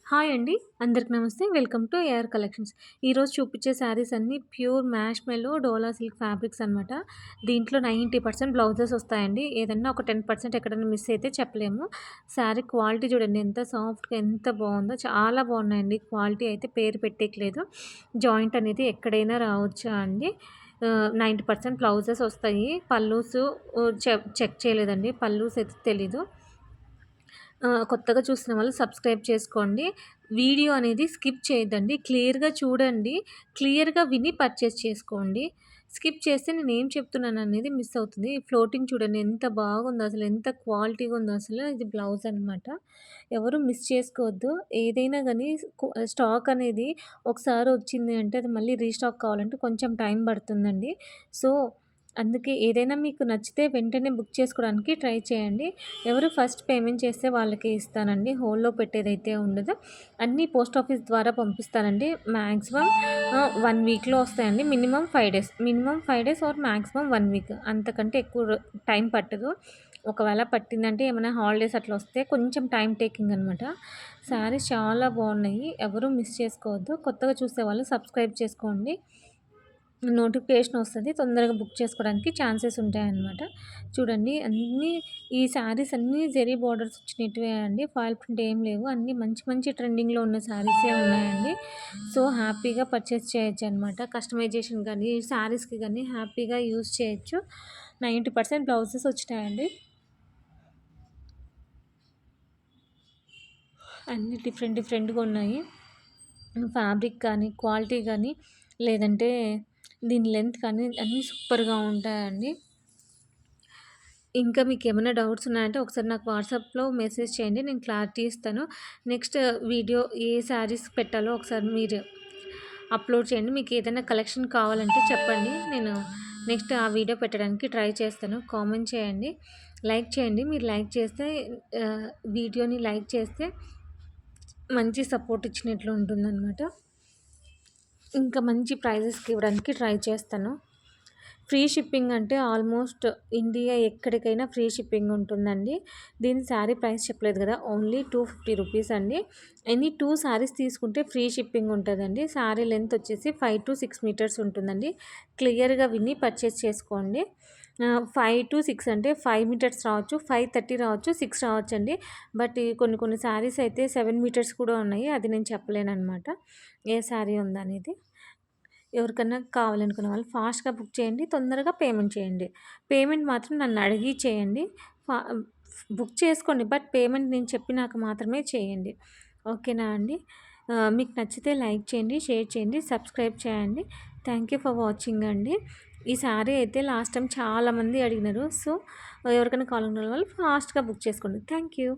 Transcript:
Hi అండి. అందరికి నమస్తే. Welcome to AR collections. ఈరోజు చూపించే శారీస్ అన్నీ ప్యూర్ మ్యాష్ మెల్లో డోలా సిల్క్ ఫ్యాబ్రిక్స్ అనమాట. దీంట్లో 90% బ్లౌజెస్ వస్తాయండి. ఏదన్నా ఒక 10% ఎక్కడైనా మిస్ అయితే చెప్పలేము. శారీ క్వాలిటీ చూడండి ఎంత సాఫ్ట్‌గా ఎంత బావుందో. చాలా బాగున్నాయండి. క్వాలిటీ అయితే పేరు పెట్టేయట్లేదు. జాయింట్ అనేది ఎక్కడైనా రావచ్చా అండి. 90% బ్లౌజెస్ వస్తాయి. పల్లూసు చెక్ చేయలేదండి. పల్లూస్ అయితే తెలీదు. కొత్తగా చూసిన వాళ్ళు సబ్స్క్రైబ్ చేసుకోండి. వీడియో అనేది స్కిప్ చేయొద్దండి. క్లియర్‌గా చూడండి. క్లియర్‌గా విని పర్చేస్ చేసుకోండి. స్కిప్ చేస్తే నేనేం చెప్తున్నాననేది మిస్ అవుతుంది. ఈ ఫ్లోటింగ్ చూడండి ఎంత బాగుందో అసలు. ఎంత క్వాలిటీగా ఉందో అసలు. ఇది బ్లౌజ్ అనమాట. ఎవరు మిస్ చేసుకోవద్దు. ఏదైనా గానీ స్టాక్ అనేది ఒకసారి వచ్చింది అంటే అది మళ్ళీ రీస్టాక్ కావాలంటే కొంచెం టైం పడుతుందండి. సో అందుకే ఏదైనా మీకు నచ్చితే వెంటనే బుక్ చేసుకోవడానికి ట్రై చేయండి. ఎవరు ఫస్ట్ పేమెంట్ చేస్తే వాళ్ళకే ఇస్తానండి. హోల్డ్‌లో పెట్టేదైతే ఉండదు. అన్నీ పోస్ట్ ఆఫీస్ ద్వారా పంపిస్తానండి. మాక్సిమం 1 వీక్‌లో వస్తాయండి. Minimum 5 days. Minimum 5 days or maximum 1 week. అంతకంటే ఎక్కువ టైం పట్టదు. ఒకవేళ పట్టిందంటే ఏమైనా హాలిడేస్ అట్లా వస్తే కొంచెం టైం టేకింగ్ అనమాట. శారీస్ చాలా బాగున్నాయి. ఎవరు మిస్ చేసుకోవద్దు. కొత్తగా చూసేవాళ్ళు సబ్స్క్రైబ్ చేసుకోండి. నోటిఫికేషన్ వస్తది. తొందరగా బుక్ చేసుకోవడానికి ఛాన్సెస్ ఉంటాయన్నమాట. చూడండి అన్నీ ఈ శారీస్ అన్నీ జెరీ బోర్డర్స్ వచ్చినటివే అండి. ఫాయిల్ ప్రింట్ ఏం లేవు. అన్నీ మంచి మంచి ట్రెండింగ్‌లో ఉన్న శారీసే ఉన్నాయండి. సో, హ్యాపీగా పర్చేస్ చేయొచ్చనమాట. కస్టమైజేషన్ గానీ, శారీస్‌కి గానీ హ్యాపీగా యూజ్ చేయొచ్చు. 90% బ్లౌజెస్ వచ్చినాయండి. అన్నీ డిఫరెంట్ డిఫరెంట్‌గా ఉన్నాయి. ఫ్యాబ్రిక్ కానీ, క్వాలిటీ గానీ, లేదంటే దీని లెంత్ కానీ అన్నీ సూపర్‌గా ఉంటాయండి. ఇంకా మీకేమైనా డౌట్స్ ఉన్నాయంటే ఒకసారి నాకు వాట్సాప్‌లో మెసేజ్ చేయండి. నేను క్లారిటీ ఇస్తాను. నెక్స్ట్ వీడియో ఏ శారీస్ పెట్టాలో ఒకసారి మీరు అప్లోడ్ చేయండి. మీకు ఏదైనా కలెక్షన్ కావాలంటే చెప్పండి. నేను నెక్స్ట్ ఆ వీడియో పెట్టడానికి ట్రై చేస్తాను. కామెంట్ చేయండి. లైక్ చేయండి. మీరు లైక్ చేస్తే వీడియోని లైక్ చేస్తే మంచి సపోర్ట్ ఇచ్చినట్లు ఉంటుందన్నమాట. ఇంకా మంచి ప్రైజెస్‌కి ఇవ్వడానికి ట్రై చేస్తాను. ఫ్రీ షిప్పింగ్ అంటే ఆల్మోస్ట్ ఇండియా ఎక్కడికైనా ఫ్రీ షిప్పింగ్ ఉంటుందండి. దీని శారీ ప్రైస్ చెప్పలేదు కదా! ఓన్లీ 250 రూపీస్ అండి. ఎనీ 2 శారీస్ తీసుకుంటే ఫ్రీ షిప్పింగ్ ఉంటదండి. శారీ లెంత్ వచ్చేసి 5-6 మీటర్స్ ఉంటుందండి. క్లియర్‌గా విని పర్చేస్ చేసుకోండి. 5-6 అంటే 5 మీటర్స్ రావచ్చు, 5:30 రావచ్చు, 6 రావచ్చండి. బట్ ఈ కొన్ని కొన్ని శారీస్ అయితే 7 మీటర్స్ కూడా ఉన్నాయి. అది నేను చెప్పలేననమాట. ఏ శారీ ఉందనేది. ఎవరికన్నా కావాలనుకున్న వాళ్ళు ఫాస్ట్‌గా బుక్ చేయండి. తొందరగా పేమెంట్ చేయండి. పేమెంట్ మాత్రం నన్ను అడిగి చేయండి. ఫా బుక్ చేసుకోండి. బట్ పేమెంట్ నేను చెప్పినాక మాత్రమే చేయండి. ఓకేనా అండి? మీకు నచ్చితే లైక్ చేయండి, షేర్ చేయండి, సబ్స్క్రైబ్ చేయండి. థ్యాంక్ యూ ఫర్ వాచింగ్ అండి. ఈ శారీ అయితే లాస్ట్ టైం చాలామంది అడిగినారు. సో, ఎవరికైనా కావాలనుకున్న వాళ్ళు ఫాస్ట్‌గా బుక్ చేసుకోండి. Thank you.